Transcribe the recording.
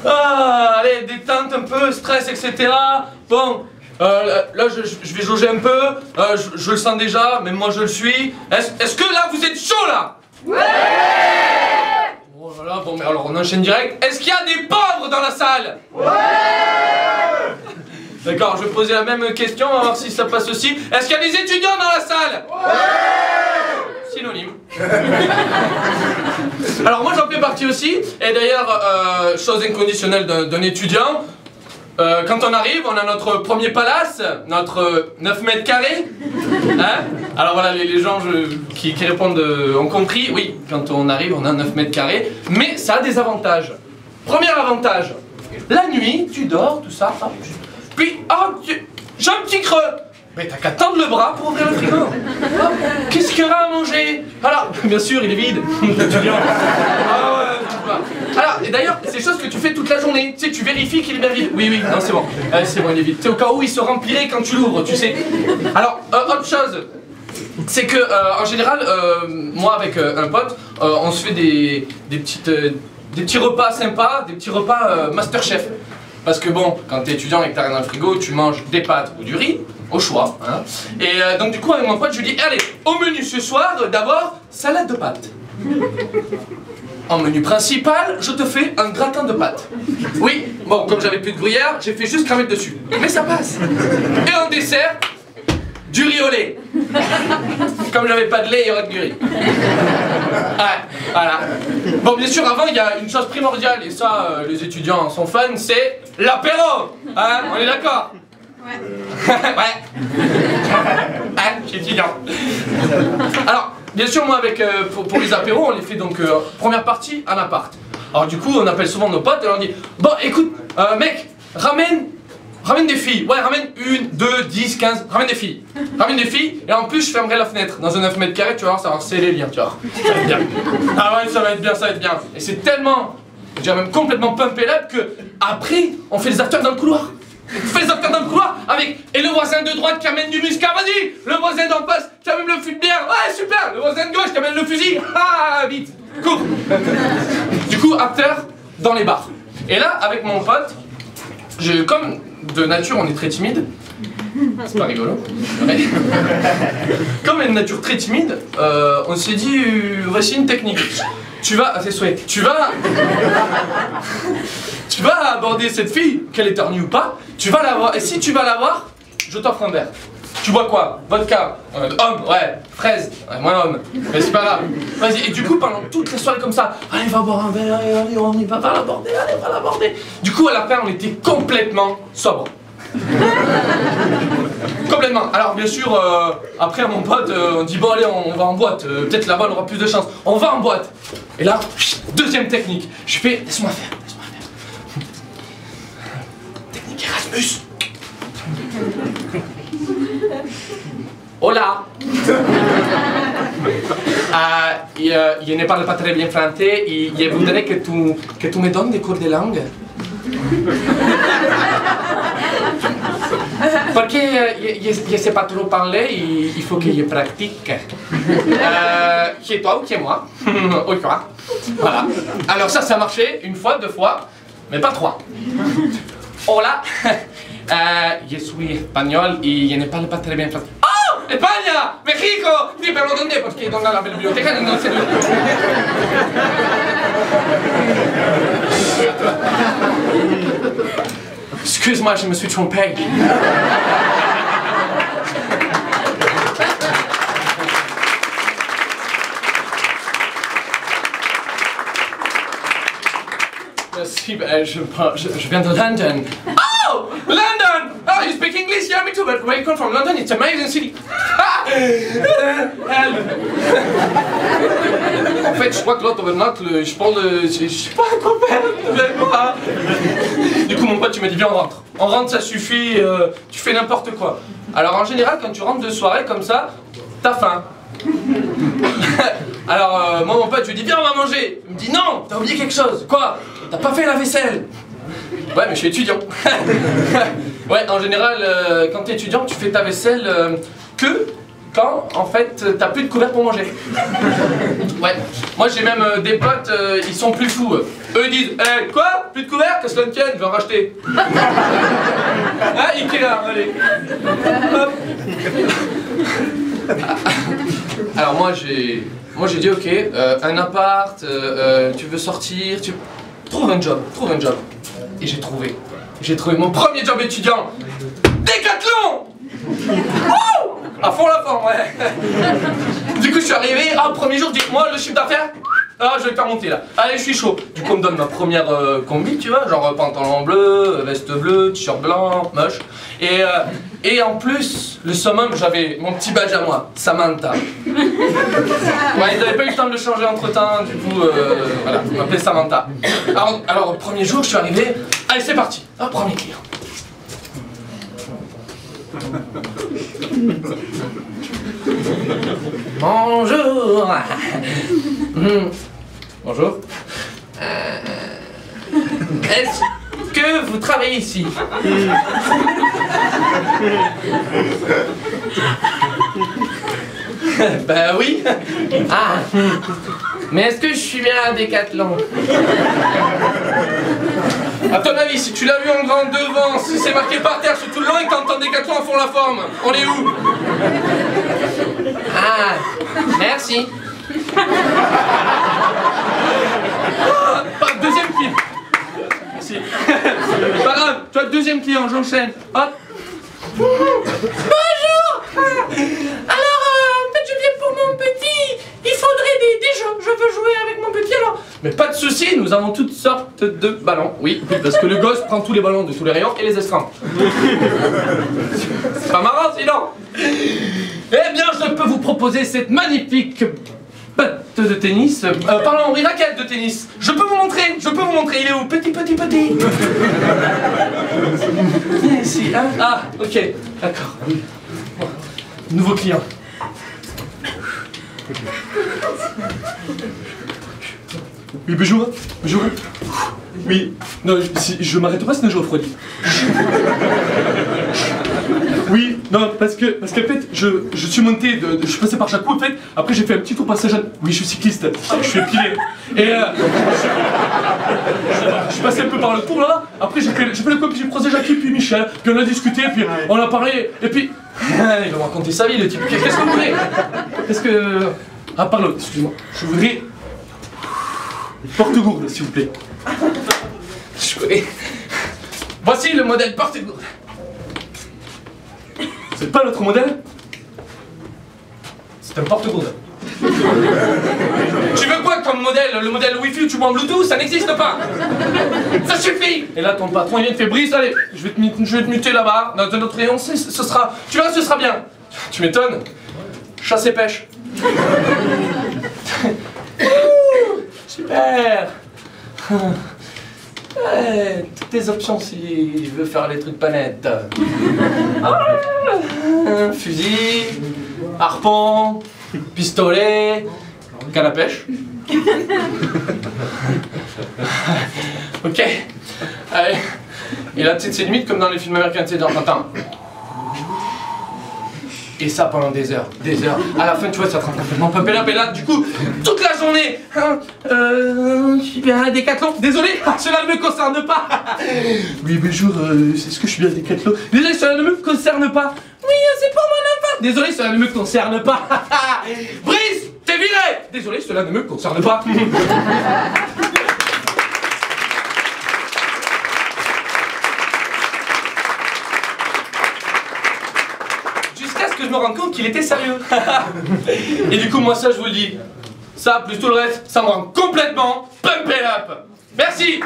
Ah, allez, détente un peu, stress, etc. Bon, là je vais jauger un peu, je le sens déjà, même moi je le suis. Est-ce que là vous êtes chaud là? Ouais! Oh là là, bon mais alors on enchaîne direct. Est-ce qu'il y a des pauvres dans la salle? Ouais! D'accord, je vais poser la même question, on va voir si ça passe aussi. Est-ce qu'il y a des étudiants dans la salle? Ouais! Synonyme. Alors moi j'en fais partie aussi, et d'ailleurs, chose inconditionnelle d'un étudiant, quand on arrive, on a notre premier palace, notre 9 mètres carrés. Hein? Alors voilà, les gens qui répondent ont compris, oui, quand on arrive, on a 9 mètres carrés, mais ça a des avantages. Premier avantage, la nuit, tu dors, tout ça, hop, puis, oh, j'ai un petit creux. Mais t'as qu'à tendre le bras pour ouvrir le frigo. Qu'est-ce qu'il y aura à manger? Alors, bien sûr, il est vide. Ah ouais. Alors, et d'ailleurs, c'est des choses que tu fais toute la journée. Tu sais, tu vérifies qu'il est bien vide. Oui, oui, non, c'est bon. C'est bon, il est vide. C'est au cas où il se remplirait quand tu l'ouvres, tu sais. Alors, autre chose, c'est que, en général, moi avec un pote, on se fait des petits repas sympas, des petits repas Masterchef. Parce que bon, quand t'es étudiant et que t'as rien dans le frigo, tu manges des pâtes ou du riz, au choix. Hein. Et donc du coup avec mon pote, je lui dis, allez, au menu ce soir, d'abord, salade de pâtes. En menu principal, je te fais un gratin de pâtes. Oui, bon, comme j'avais plus de gruyère, j'ai fait juste cramer dessus. Mais ça passe. Et en dessert, du riz au lait. Comme j'avais pas de lait, il y aurait du riz. Ouais, voilà. Bon, bien sûr, avant, il y a une chose primordiale, et ça, les étudiants sont fans, c'est l'apéro. Hein, on est d'accord? Ouais. Ouais. Hein, je suis étudiant. Alors, bien sûr, moi, pour les apéros, on les fait donc, première partie, en appart. Alors, du coup, on appelle souvent nos potes et on leur dit, bon, écoute, mec, ramène des filles, ouais, ramène 1, 2, 10, 15, ramène des filles. Ramène des filles, et en plus je fermerai la fenêtre. Dans un 9 mètres carrés, tu vas voir, ça va sceller les liens, tu vois. Ça va être bien. Ah ouais, ça va être bien, ça va être bien. Et c'est tellement, je dirais même complètement pumpé up que, après, on fait les afters dans le couloir. On fait les afters dans le couloir avec, et le voisin de droite qui amène du muscat, vas-y. Le voisin d'en face qui amène le fût de bière, ouais, super. Le voisin de gauche qui amène le fusil, ah, vite, cours. Du coup, after dans les bars. Et là, avec mon pote, comme de nature on est très timide, c'est pas rigolo. Ouais. Comme on est de nature très timide, on s'est dit voici une technique. Tu vas, à tes souhaits, tu vas aborder cette fille, qu'elle éternue ou pas, tu vas la voir, et si tu vas la voir, je t'offre un verre. Tu bois quoi? Vodka? Homme, ouais, fraise, ouais, moi homme, mais c'est pas grave. Vas-y, et du coup pendant toute la soirée comme ça, allez va boire un verre, allez on y va, va l'aborder, allez va l'aborder. Du coup à la fin on était complètement sobre. Complètement. Alors bien sûr, après à mon pote, on dit bon allez on va en boîte, peut-être là-bas on aura plus de chance. On va en boîte. Et là, deuxième technique, je fais, laisse-moi faire. Technique Erasmus. Hola. Je ne parle pas très bien français et je voudrais que tu me donnes des cours de langue. Parce que je ne sais pas trop parler, il faut que je pratique. Chez toi ou chez moi. Ou toi. Voilà. Alors ça a marché une fois, 2 fois, mais pas 3. Hola. Je suis espagnol et je ne parle pas très bien français. Oh! España! México! Sí, pero ¿dónde? Porque donde la biblioteca no se... Excuse-moi, je me suis trompé. Merci, je viens de London. Oh! London! Oh, you speak English? Yeah, me too, but where you come from? London, it's an amazing city. En fait, je crois que l'autre je parle je sais pas quoi faire. Du coup, mon pote, tu m'as dit, viens, on rentre. On rentre, ça suffit, tu fais n'importe quoi. Alors, en général, quand tu rentres de soirée comme ça, t'as faim. Alors, moi, mon pote, je lui dis, viens, on va manger. Il me dit, non, t'as oublié quelque chose. Quoi? T'as pas fait la vaisselle. Ouais, mais je suis étudiant. Ouais, en général, quand t'es étudiant, tu fais ta vaisselle que quand, en fait, t'as plus de couverts pour manger. Ouais. Moi, j'ai même des potes, ils sont plus fous. Eux, ils disent, quoi? Plus de couverts? Qu'est-ce que cela ne tienne? Je vais en racheter. Hein, Ikea, allez. Hop. Alors, moi, j'ai dit, ok, un appart, tu veux sortir, trouve un job. Et j'ai trouvé mon premier job étudiant. Décathlon! Oh! À fond la forme, ouais. Du coup, je suis arrivé, premier jour, dis-moi le chiffre d'affaires. Ah, je vais le faire monter là. Allez, je suis chaud. Du coup, on me donne ma première combi, tu vois, genre pantalon bleu, veste bleue, t-shirt blanc, moche. Et en plus, le summum, j'avais mon petit badge à moi, Samantha. Ouais, ils n'avaient pas eu le temps de le changer entre temps, du coup, voilà, on m'appelait Samantha. Alors, premier jour, je suis arrivé. Allez, c'est parti. Premier client. Bonjour. Bonjour. Est-ce que vous travaillez ici? Ben oui. Ah. Mais est-ce que je suis bien à Décathlon? A ton avis, si tu l'as vu en grand devant, si c'est marqué par terre sur tout le long et que t'entends Décathlon à fond la forme, on est où? Ah, merci. Deuxième client. Merci. Pas grave, tu as le deuxième client, j'enchaîne. Hop. Bonjour. Alors, en fait, je viens pour mon petit. Il faudrait des jeux. Je veux jouer avec mon petit, alors. Mais pas de soucis, nous avons toutes sortes de ballons. Oui, parce que le gosse prend tous les ballons de tous les rayons et les estreint. C'est pas marrant, sinon. Eh bien, je peux vous proposer cette magnifique batte de tennis. Pardon, oui, raquette de tennis. Je peux vous montrer. Il est où? Petit. Viens ici, hein? Ah, ok, d'accord. Nouveau client. Oui, bonjour. Oui, non, je m'arrête pas sinon je refroidis. Oui, non, parce qu'en fait, je suis monté, je suis passé par Jacou, en fait, après j'ai fait un petit tour passage à... Oui, je suis cycliste, je suis épilé. Et je suis passé un peu par le tour là, après j'ai fait le coup, puis j'ai croisé Jackie, puis Michel, puis on a discuté, puis on a parlé, et puis... Il va me raconter sa vie, le type. Qu'est-ce que vous voulez? Ah, pardon, excusez-moi. Je voudrais... Porte-gourde, s'il vous plaît. Je connais. Voici le modèle porte-gourde. C'est pas notre modèle? C'est un porte-gourde. Tu veux quoi comme modèle? Le modèle Wi-Fi où tu vois en Bluetooth? Ça n'existe pas. Ça suffit. Et là ton patron il vient te faire Brice, allez, je vais te muter là-bas, dans notre rayon, ce sera... Tu vois, ce sera bien. Tu m'étonnes. Chasse et pêche. Super. Ouais, toutes tes options si je veux faire les trucs pas nets. Fusil, harpon, pistolet, canne à pêche. Ok. Allez. Et là, tu sais, c'est limite comme dans les films américains, tu sais, dans Tintin. Et ça pendant des heures. À la fin, tu vois, ça te rend complètement pumpé là, et là, du coup, toute la journée. Je suis bien à Décathlon. Désolé, cela ne me concerne pas. Oui, bonjour, est-ce que je suis bien à Décathlon? Désolé, cela ne me concerne pas. Oui, c'est pour mon enfant. Désolé, cela ne me concerne pas. Brice, t'es viré. Désolé, cela ne me concerne pas. Je me rends compte qu'il était sérieux. Et du coup, moi, ça, je vous le dis. Ça, plus tout le reste, ça me rend complètement pumpé up. Merci.